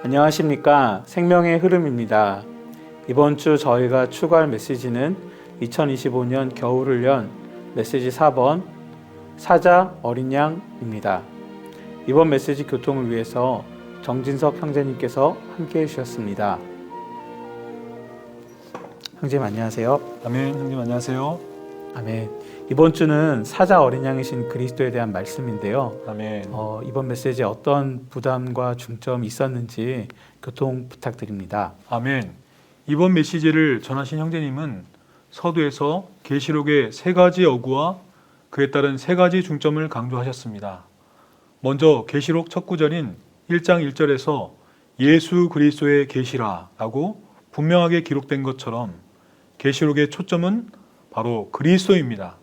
안녕하십니까. 생명의 흐름입니다. 이번 주 저희가 추가할 메시지는 2025년 겨울을 연 메시지 4번 사자 어린 양입니다. 이번 메시지 교통을 위해서 정진석 형제님께서 함께 해주셨습니다. 형제님 안녕하세요. 아멘. 형님 안녕하세요. 아멘. 이번 주는 사자 어린 양이신 그리스도에 대한 말씀인데요. 아멘. 이번 메시지에 어떤 부담과 중점이 있었는지 교통 부탁드립니다. 아멘. 이번 메시지를 전하신 형제님은 서두에서 계시록의 세 가지 어구와 그에 따른 세 가지 중점을 강조하셨습니다. 먼저 계시록 첫 구절인 1장 1절에서 예수 그리스도의 계시라라고 분명하게 기록된 것처럼 계시록의 초점은 바로 그리스도입니다.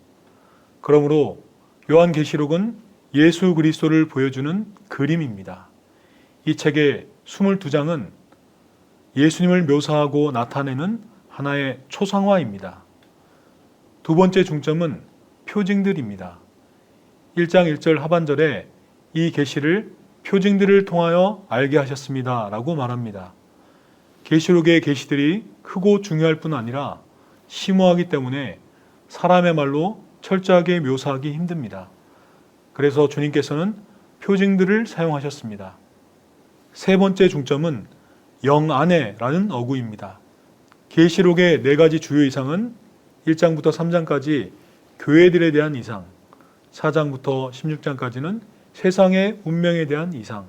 그러므로 요한계시록은 예수 그리스도를 보여주는 그림입니다. 이 책의 22장은 예수님을 묘사하고 나타내는 하나의 초상화입니다. 두 번째 중점은 표징들입니다. 1장 1절 하반절에 이 계시를 표징들을 통하여 알게 하셨습니다 라고 말합니다. 계시록의 계시들이 크고 중요할 뿐 아니라 심오하기 때문에 사람의 말로 철저하게 묘사하기 힘듭니다. 그래서 주님께서는 표징들을 사용하셨습니다. 세 번째 중점은 영 안에라는 어구입니다. 계시록의 네 가지 주요 이상은 1장부터 3장까지 교회들에 대한 이상, 4장부터 16장까지는 세상의 운명에 대한 이상,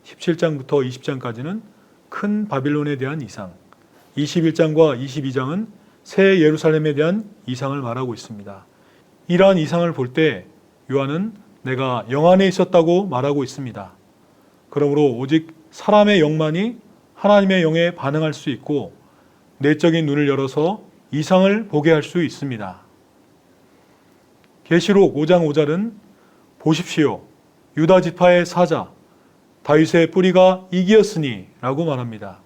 17장부터 20장까지는 큰 바빌론에 대한 이상, 21장과 22장은 새 예루살렘에 대한 이상을 말하고 있습니다. 이러한 이상을 볼 때 요한은 내가 영 안에 있었다고 말하고 있습니다. 그러므로 오직 사람의 영만이 하나님의 영에 반응할 수 있고 내적인 눈을 열어서 이상을 보게 할 수 있습니다. 계시록 5장 5절은 보십시오. 유다 지파의 사자 다윗의 뿌리가 이기었으니 라고 말합니다.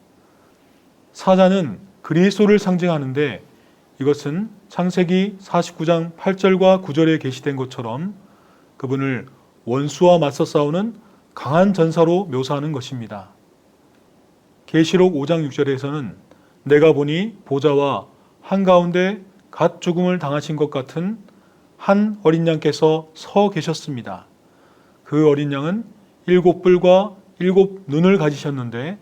사자는 그리스도를 상징하는데 이것은 창세기 49장 8절과 9절에 게시된 것처럼 그분을 원수와 맞서 싸우는 강한 전사로 묘사하는 것입니다. 계시록 5장 6절에서는 내가 보니 보좌와 한가운데 갓 죽음을 당하신 것 같은 한 어린 양께서 서 계셨습니다. 그 어린 양은 7뿔과 7눈을 가지셨는데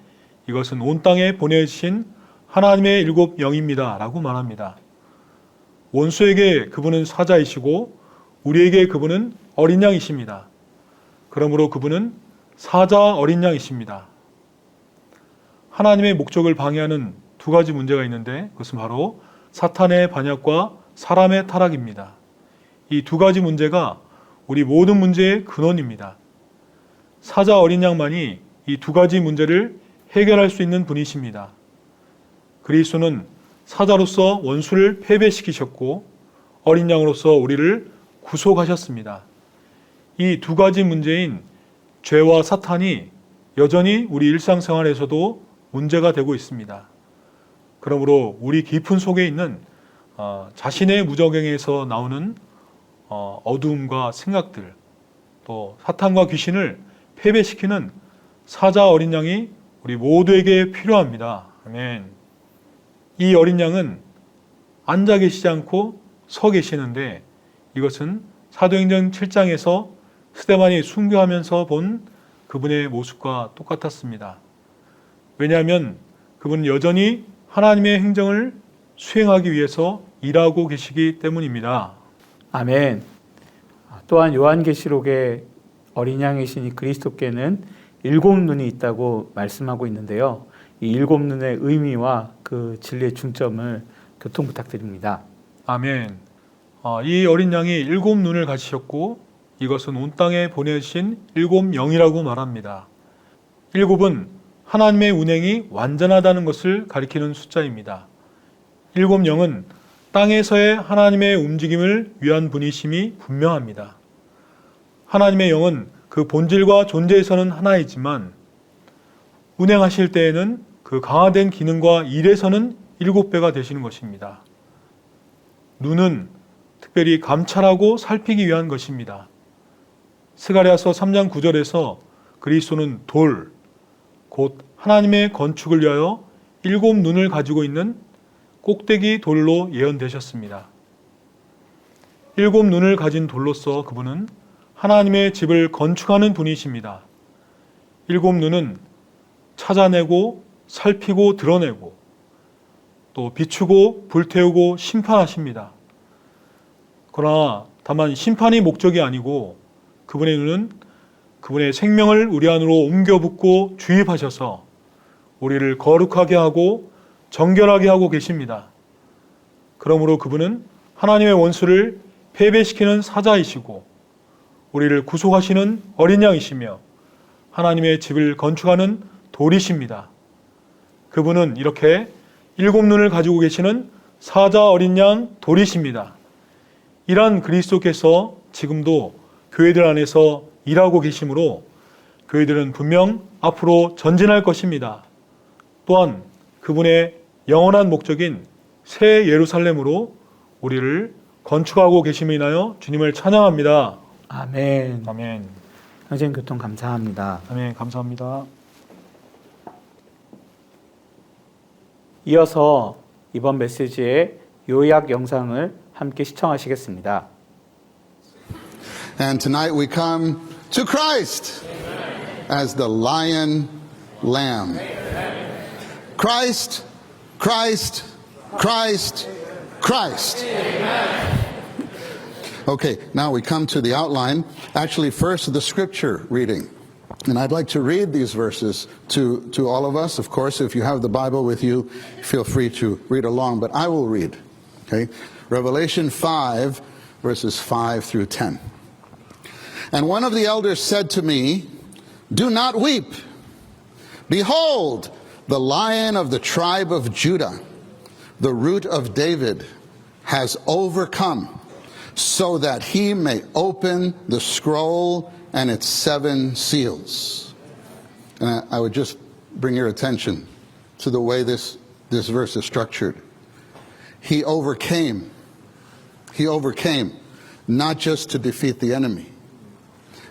이것은 온 땅에 보내주신 하나님의 7 영입니다 라고 말합니다. 원수에게 그분은 사자이시고 우리에게 그분은 어린 양이십니다. 그러므로 그분은 사자 어린 양이십니다. 하나님의 목적을 방해하는 두 가지 문제가 있는데 그것은 바로 사탄의 반역과 사람의 타락입니다. 이 두 가지 문제가 우리 모든 문제의 근원입니다. 사자 어린 양만이 이 두 가지 문제를 해결할 수 있는 분이십니다. 그리스도는 사자로서 원수를 패배시키셨고 어린 양으로서 우리를 구속하셨습니다. 이 두 가지 문제인 죄와 사탄이 여전히 우리 일상생활에서도 문제가 되고 있습니다. 그러므로 우리 깊은 속에 있는 자신의 무적행에서 나오는 어두움과 생각들 또 사탄과 귀신을 패배시키는 사자 어린 양이 우리 모두에게 필요합니다. 아멘. 이 어린 양은 앉아 계시지 않고 서 계시는데 이것은 사도행전 7장에서 스데반이 순교하면서 본 그분의 모습과 똑같았습니다. 왜냐하면 그분은 여전히 하나님의 행정을 수행하기 위해서 일하고 계시기 때문입니다. 아멘. 또한 요한계시록에 어린 양이신 그리스도께는 7눈이 있다고 말씀하고 있는데요. 이 7눈의 의미와 그 진리의 중점을 교통 부탁드립니다. 아멘. 이 어린 양이 7눈을 가지셨고 이것은 온 땅에 보내신 7 영이라고 말합니다. 7은 하나님의 운행이 완전하다는 것을 가리키는 숫자입니다. 7 영은 땅에서의 하나님의 움직임을 위한 분이심이 분명합니다. 하나님의 영은 그 본질과 존재에서는 하나이지만 운행하실 때에는 그 강화된 기능과 일에서는 7배가 되시는 것입니다. 눈은 특별히 감찰하고 살피기 위한 것입니다. 스가랴서 3장 9절에서 그리스도는 돌, 곧 하나님의 건축을 위하여 7 눈을 가지고 있는 꼭대기 돌로 예언되셨습니다. 7 눈을 가진 돌로서 그분은 하나님의 집을 건축하는 분이십니다. 7 눈은 찾아내고 살피고 드러내고 또 비추고 불태우고 심판하십니다. 그러나 다만 심판이 목적이 아니고 그분의 눈은 그분의 생명을 우리 안으로 옮겨 붓고 주입하셔서 우리를 거룩하게 하고 정결하게 하고 계십니다. 그러므로 그분은 하나님의 원수를 패배시키는 사자이시고 우리를 구속하시는 어린 양이시며 하나님의 집을 건축하는 돌이십니다. 그분은 이렇게 7 눈을 가지고 계시는 사자 어린 양 돌이십니다. 이러한 그리스도께서 지금도 교회들 안에서 일하고 계시므로 교회들은 분명 앞으로 전진할 것입니다. 또한 그분의 영원한 목적인 새 예루살렘으로 우리를 건축하고 계심을 인하여 주님을 찬양합니다. 아멘. 아멘. 선생님 교통 감사합니다. 아멘. 감사합니다. 이어서 이번 메시지의 요약 영상을 함께 시청하시겠습니다. And tonight we come to Christ as the lion lamb. Christ, Christ, Christ, Christ. Okay, now we come to the outline. Actually, first the scripture reading. And I'd like to read these verses to all of us. Of course, if you have the Bible with you, feel free to read along, but I will read. Okay? Revelation 5, verses 5 through 10. And one of the elders said to me, "Do not weep. Behold, the Lion of the tribe of Judah, the Root of David, has overcome, so that he may open the scroll and its 7 seals." And I would just bring your attention to the way this verse is structured. He overcame. He overcame, not just to defeat the enemy.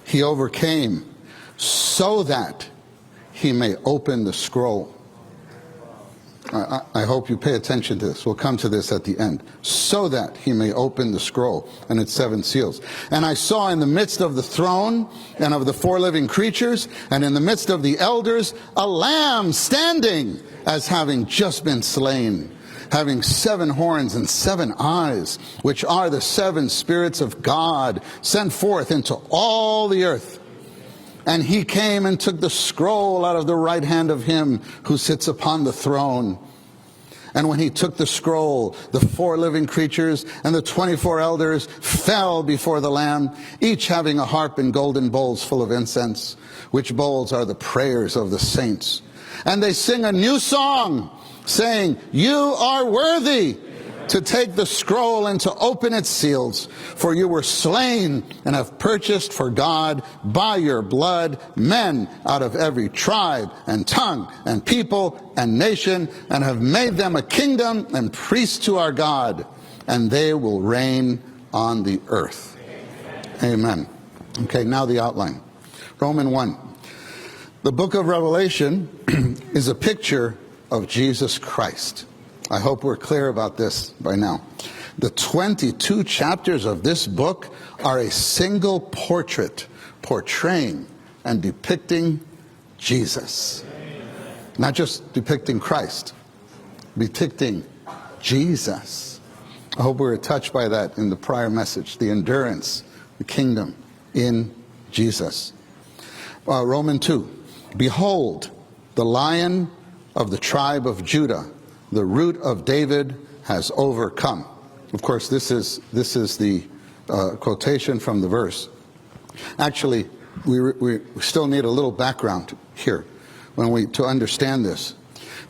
He overcame so that he may open the scroll. I hope you pay attention to this. We'll come to this at the end. So that he may open the scroll and its 7 seals. And I saw in the midst of the throne and of the 4 living creatures and in the midst of the elders a lamb standing as having just been slain, having 7 horns and 7 eyes, which are the 7 spirits of God sent forth into all the earth. And he came and took the scroll out of the right hand of him who sits upon the throne. And when he took the scroll, the 4 living creatures and the 24 elders fell before the Lamb, each having a harp and golden bowls full of incense, which bowls are the prayers of the saints. And they sing a new song, saying, "You are worthy to take the scroll and to open its seals, for you were slain and have purchased for God by your blood men out of every tribe and tongue and people and nation, and have made them a kingdom and priests to our God, and they will reign on the earth." Amen. Okay, now the outline. Romans 1. The book of Revelation is a picture of Jesus Christ. I hope we're clear about this by now. The 22 chapters of this book are a single portrait portraying and depicting Jesus. Not just depicting Christ, depicting Jesus. I hope we were touched by that in the prior message, the endurance, the kingdom in Jesus. Romans 2. Behold, the Lion of the tribe of Judah, the Root of David, has overcome. Of course, this is the quotation from the verse. Actually, we still need a little background here to understand this,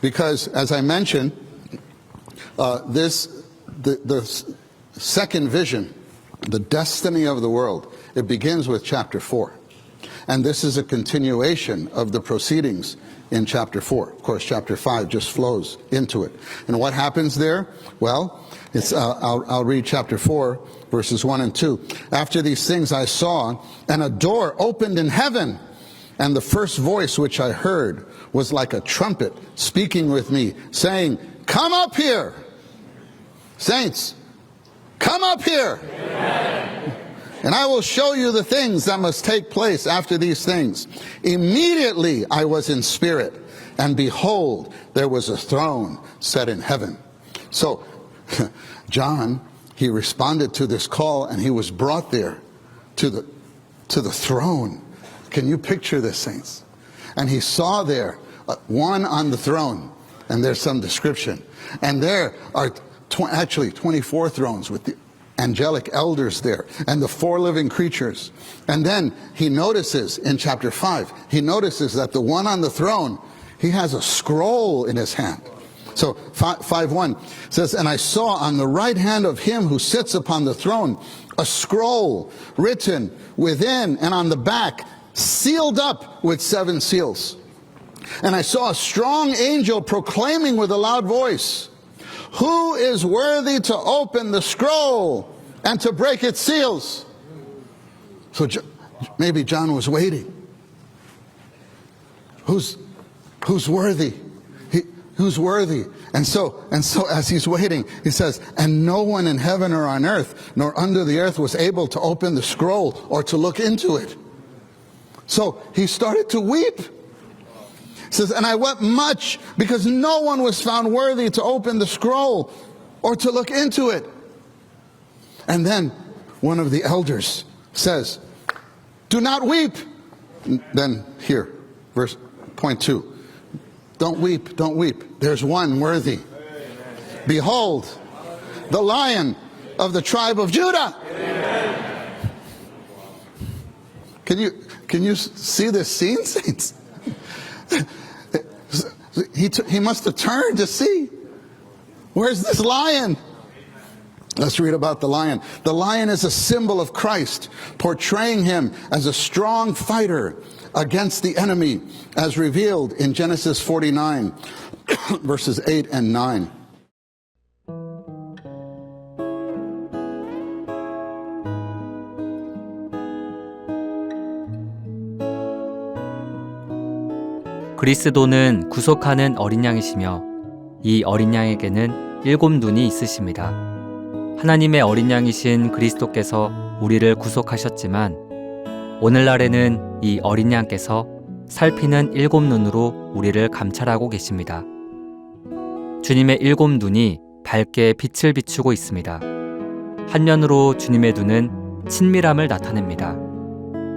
because as I mentioned, the second vision, the destiny of the world, it begins with chapter 4, and this is a continuation of the proceedings in chapter 4. Of course, chapter 5 just flows into it. And what happens there? Well, I'll read chapter 4, verses 1 and 2. After these things I saw, and a door opened in heaven, And the first voice which I heard was like a trumpet speaking with me, saying, "Come up here." Saints, come up here. Amen. And I will show you the things that must take place after these things. Immediately I was in spirit, and behold, there was a throne set in heaven. So John, he responded to this call, and he was brought there to the throne. Can you picture this, saints? And he saw there one on the throne, and there's some description. And there are actually 24 thrones with the angelic elders there, and the 4 living creatures. And then he notices in chapter 5, he notices that the one on the throne, he has a scroll in his hand. So 5:1 says, "And I saw on the right hand of him who sits upon the throne a scroll written within and on the back, sealed up with 7 seals. And I saw a strong angel proclaiming with a loud voice, 'Who is worthy to open the scroll and to break its seals?'" So maybe John was waiting. Who's worthy? Who's worthy? And so as he's waiting, he says, "And no one in heaven or on earth, nor under the earth was able to open the scroll or to look into it." So he started to weep. It says, "And I wept much because no one was found worthy to open the scroll or to look into it." And then one of the elders says, "Do not weep." And then here, point 2. Don't weep, don't weep. There's one worthy. Behold, the Lion of the tribe of Judah. Can you see this scene, saints? He must have turned to see, where's this lion? Let's read about the lion. The lion is a symbol of Christ, portraying him as a strong fighter against the enemy, as revealed in Genesis 49, verses 8 and 9. 그리스도는 구속하는 어린 양이시며 이 어린 양에게는 7 눈이 있으십니다. 하나님의 어린 양이신 그리스도께서 우리를 구속하셨지만 오늘날에는 이 어린 양께서 살피는 7 눈으로 우리를 감찰하고 계십니다. 주님의 7 눈이 밝게 빛을 비추고 있습니다. 한면으로 주님의 눈은 친밀함을 나타냅니다.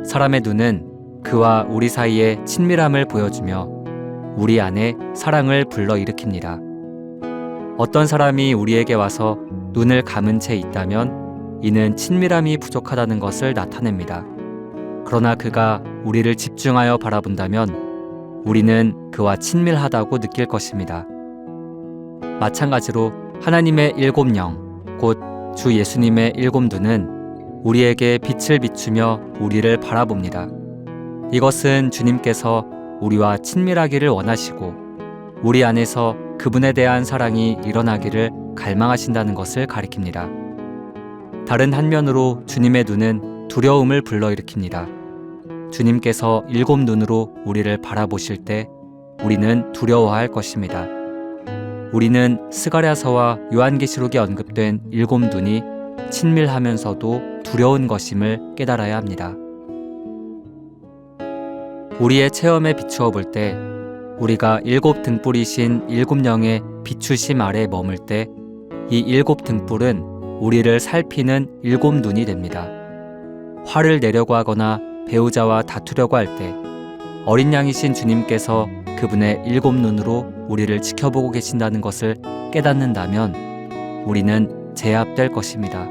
사람의 눈은 그와 우리 사이의 친밀함을 보여주며 우리 안에 사랑을 불러일으킵니다. 어떤 사람이 우리에게 와서 눈을 감은 채 있다면 이는 친밀함이 부족하다는 것을 나타냅니다. 그러나 그가 우리를 집중하여 바라본다면 우리는 그와 친밀하다고 느낄 것입니다. 마찬가지로 하나님의 7 영, 곧 주 예수님의 7 눈은 우리에게 빛을 비추며 우리를 바라봅니다. 이것은 주님께서 우리와 친밀하기를 원하시고 우리 안에서 그분에 대한 사랑이 일어나기를 갈망하신다는 것을 가리킵니다. 다른 한면으로 주님의 눈은 두려움을 불러일으킵니다. 주님께서 7 눈으로 우리를 바라보실 때 우리는 두려워할 것입니다. 우리는 스가랴서와 요한계시록에 언급된 7 눈이 친밀하면서도 두려운 것임을 깨달아야 합니다. 우리의 체험에 비추어 볼 때 우리가 7 등불이신 7 영의 비추심 아래 머물 때 이 7 등불은 우리를 살피는 7 눈이 됩니다. 화를 내려고 하거나 배우자와 다투려고 할 때 어린 양이신 주님께서 그분의 7 눈으로 우리를 지켜보고 계신다는 것을 깨닫는다면 우리는 제압될 것입니다.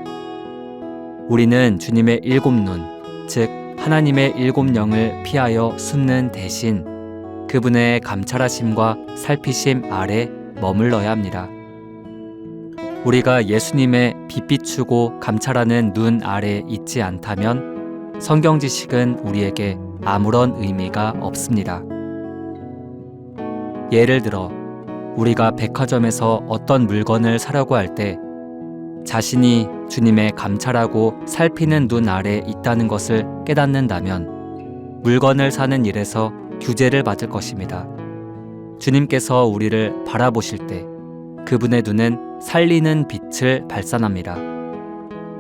우리는 주님의 7 눈, 즉 하나님의 7 영을 피하여 숨는 대신 그분의 감찰하심과 살피심 아래 머물러야 합니다. 우리가 예수님의 빛 비추고 감찰하는 눈 아래 있지 않다면 성경 지식은 우리에게 아무런 의미가 없습니다. 예를 들어 우리가 백화점에서 어떤 물건을 사려고 할 때 자신이 주님의 감찰하고 살피는 눈 아래 있다는 것을 깨닫는다면 물건을 사는 일에서 규제를 받을 것입니다. 주님께서 우리를 바라보실 때 그분의 눈은 살리는 빛을 발산합니다.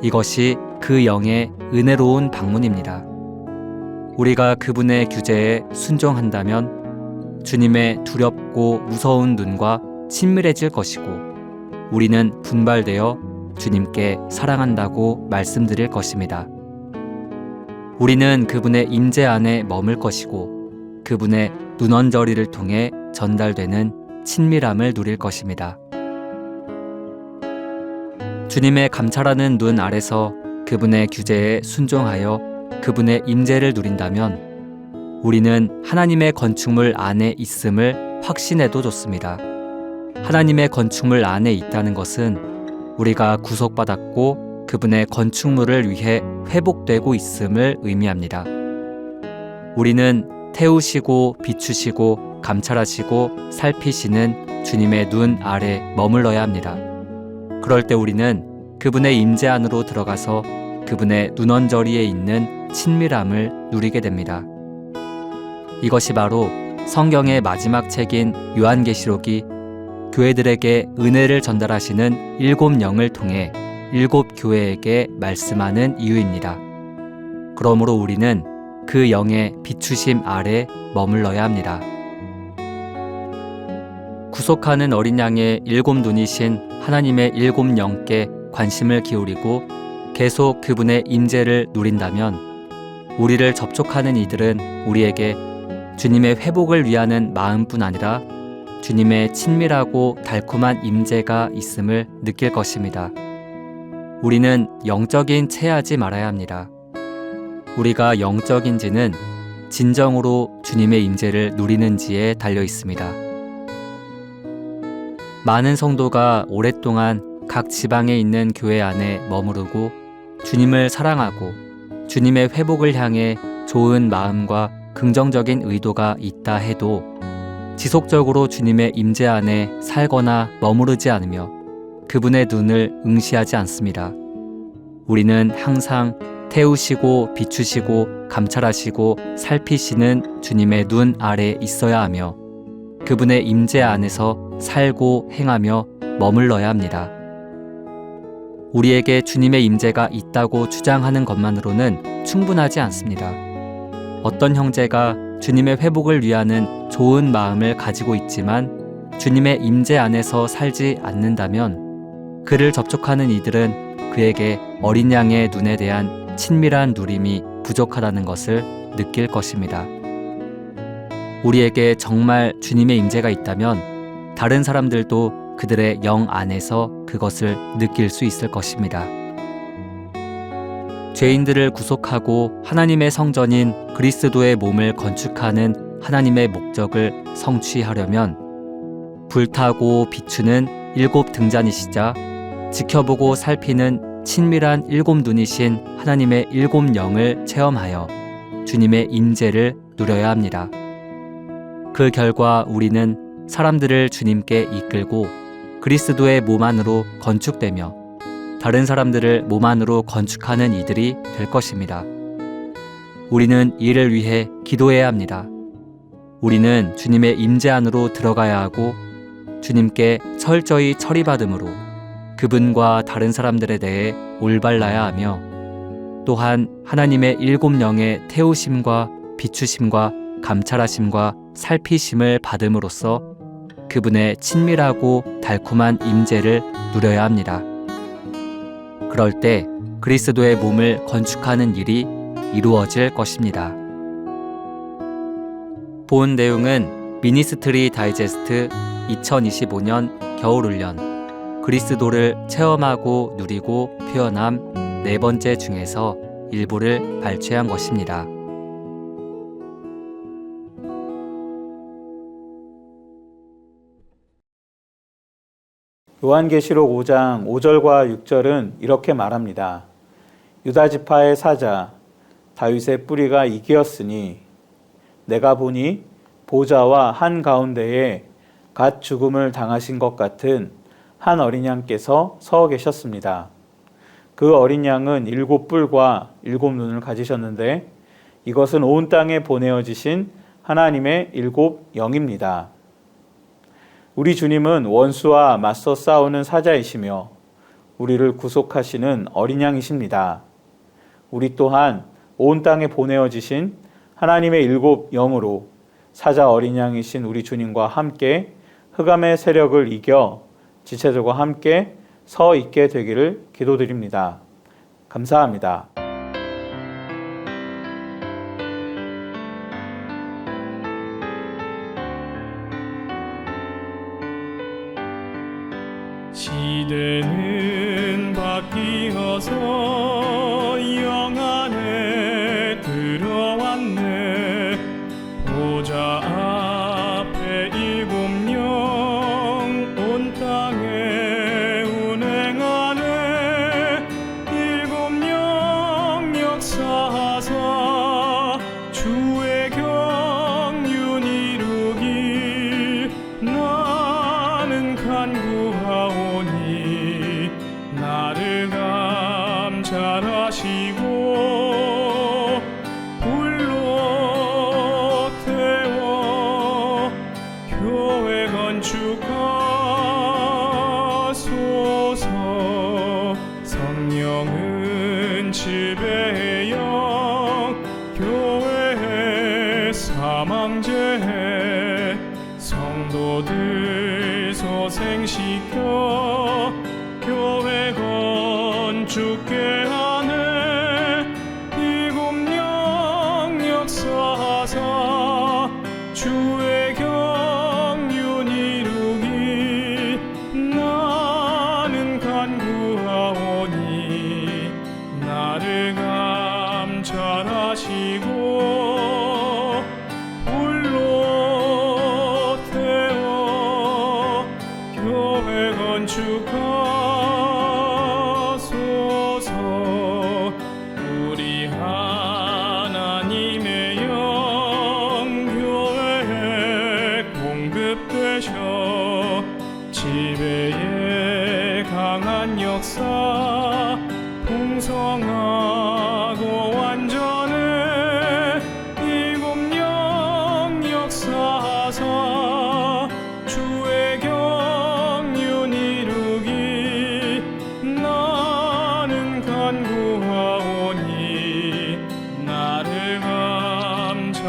이것이 그 영의 은혜로운 방문입니다. 우리가 그분의 규제에 순종한다면 주님의 두렵고 무서운 눈과 친밀해질 것이고 우리는 분발되어 주님께 사랑한다고 말씀드릴 것입니다. 우리는 그분의 임재 안에 머물 것이고 그분의 눈언저리를 통해 전달되는 친밀함을 누릴 것입니다. 주님의 감찰하는 눈 아래서 그분의 규제에 순종하여 그분의 임재를 누린다면 우리는 하나님의 건축물 안에 있음을 확신해도 좋습니다. 하나님의 건축물 안에 있다는 것은 우리가 구속받았고 그분의 건축물을 위해 회복되고 있음을 의미합니다. 우리는 태우시고 비추시고 감찰하시고 살피시는 주님의 눈 아래 머물러야 합니다. 그럴 때 우리는 그분의 임재 안으로 들어가서 그분의 눈언저리에 있는 친밀함을 누리게 됩니다. 이것이 바로 성경의 마지막 책인 요한계시록이 교회들에게 은혜를 전달하시는 7영을 통해 7교회에게 말씀하는 이유입니다. 그러므로 우리는 그 영의 비추심 아래 머물러야 합니다. 구속하는 어린 양의 7눈이신 하나님의 7영께 관심을 기울이고 계속 그분의 임재를 누린다면 우리를 접촉하는 이들은 우리에게 주님의 회복을 위하는 마음뿐 아니라 주님의 친밀하고 달콤한 임재가 있음을 느낄 것입니다. 우리는 영적인 체하지 말아야 합니다. 우리가 영적인지는 진정으로 주님의 임재를 누리는지에 달려 있습니다. 많은 성도가 오랫동안 각 지방에 있는 교회 안에 머무르고 주님을 사랑하고 주님의 회복을 향해 좋은 마음과 긍정적인 의도가 있다 해도 지속적으로 주님의 임재 안에 살거나 머무르지 않으며 그분의 눈을 응시하지 않습니다. 우리는 항상 태우시고 비추시고 감찰하시고 살피시는 주님의 눈 아래 있어야 하며 그분의 임재 안에서 살고 행하며 머물러야 합니다. 우리에게 주님의 임재가 있다고 주장하는 것만으로는 충분하지 않습니다. 어떤 형제가 주님의 회복을 위하는 좋은 마음을 가지고 있지만 주님의 임재 안에서 살지 않는다면 그를 접촉하는 이들은 그에게 어린 양의 눈에 대한 친밀한 누림이 부족하다는 것을 느낄 것입니다. 우리에게 정말 주님의 임재가 있다면 다른 사람들도 그들의 영 안에서 그것을 느낄 수 있을 것입니다. 죄인들을 구속하고 하나님의 성전인 그리스도의 몸을 건축하는 하나님의 목적을 성취하려면 불타고 비추는 7등잔이시자 지켜보고 살피는 친밀한 7눈이신 하나님의 7영을 체험하여 주님의 임재를 누려야 합니다. 그 결과 우리는 사람들을 주님께 이끌고 그리스도의 몸 안으로 건축되며 다른 사람들을 몸 안으로 건축하는 이들이 될 것입니다. 우리는 이를 위해 기도해야 합니다. 우리는 주님의 임재 안으로 들어가야 하고 주님께 철저히 처리받음으로 그분과 다른 사람들에 대해 올바라야 하며 또한 하나님의 7영의 태우심과 비추심과 감찰하심과 살피심을 받음으로써 그분의 친밀하고 달콤한 임재를 누려야 합니다. 그럴 때 그리스도의 몸을 건축하는 일이 이루어질 것입니다. 본 내용은 미니스트리 다이제스트 2025년 겨울훈련 그리스도를 체험하고 누리고 표현함 4번째 중에서 일부를 발췌한 것입니다. 요한계시록 5장 5절과 6절은 이렇게 말합니다. 유다 지파의 사자 다윗의 뿌리가 이기었으니 내가 보니 보좌와 한가운데에 갓 죽음을 당하신 것 같은 한 어린 양께서 서 계셨습니다. 그 어린 양은 7뿔과 7눈을 가지셨는데 이것은 온 땅에 보내어지신 하나님의 일곱 영입니다. 우리 주님은 원수와 맞서 싸우는 사자이시며 우리를 구속하시는 어린 양이십니다. 우리 또한 온 땅에 보내어지신 하나님의 일곱 영으로 사자 어린 양이신 우리 주님과 함께 흑암의 세력을 이겨 지체들과 함께 서 있게 되기를 기도드립니다. 감사합니다. 시대는 바뀌어서 영 안에 들어왔네. 보좌 앞에 일곱 영 온 땅에 운행하네. 일곱 영 역사하사 주의 경륜 이루기. 나는 간구하오니 나를 감찰하시고 불로 태워 교회 건축하소서. 성령은 지배의 영 교회의 사망제 성도들 소생시켜 교회 건축게 하네. 일곱 영 역사하사 주의 경륜 이루기. 나는 간구하오니 나를 감찰하시고 불로 태워 교회 건축하소서. 우리 하나님의 영 교회에 공급되셔 지배의 강한 역사 풍성하고 완전해. 일곱 영 역사하사 주의 경륜 이루기. 나는 간구하오니 나를 감찰하시고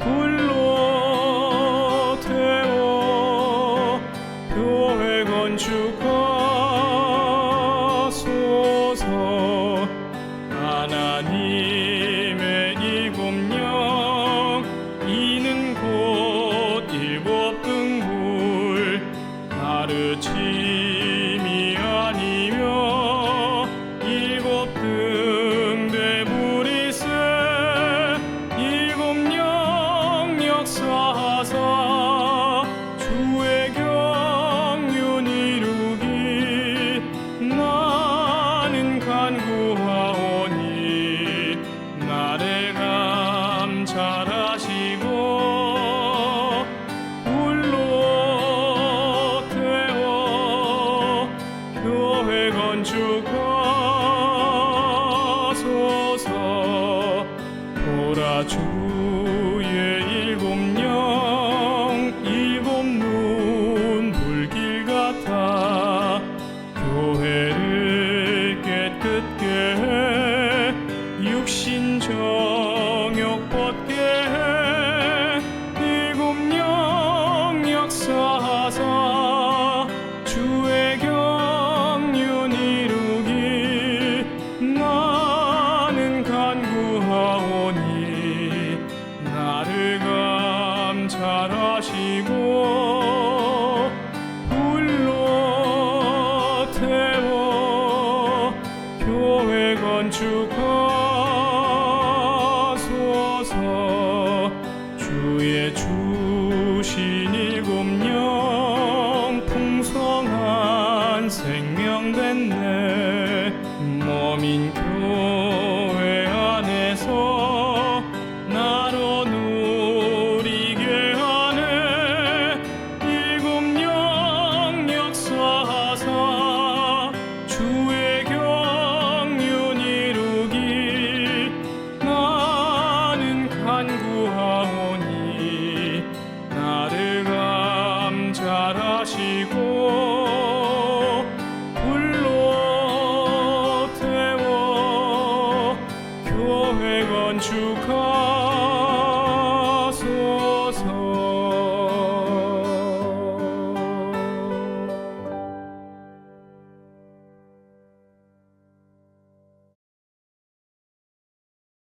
불로 태워 교회 건축하소서. 하나님의 일곱 영 이는 곧 일곱 등불 가르침이 아니며 일곱 등대불이세. 일곱 영 역사하사 주의 경륜 이루기. 나는 간구하오니 나를 감찰하시고 불로 태워 교회 건축하소서. 보라 주의 일곱 영 일곱 눈 불길 같아 교회를 깨끗게 해. 육신 정욕 벗게 해. 일곱 영 역사하사 주의 경륜 이루기. 나는 간구하오니 나를 감찰하시고 불로 태워 교회 건축하소서. 주의 주신 일곱 영 풍성한 생명 됐네. 몸인 교회 안에서 나로 누리게 하네. 일곱 영 역사하사 주의 경륜 이루기. 주가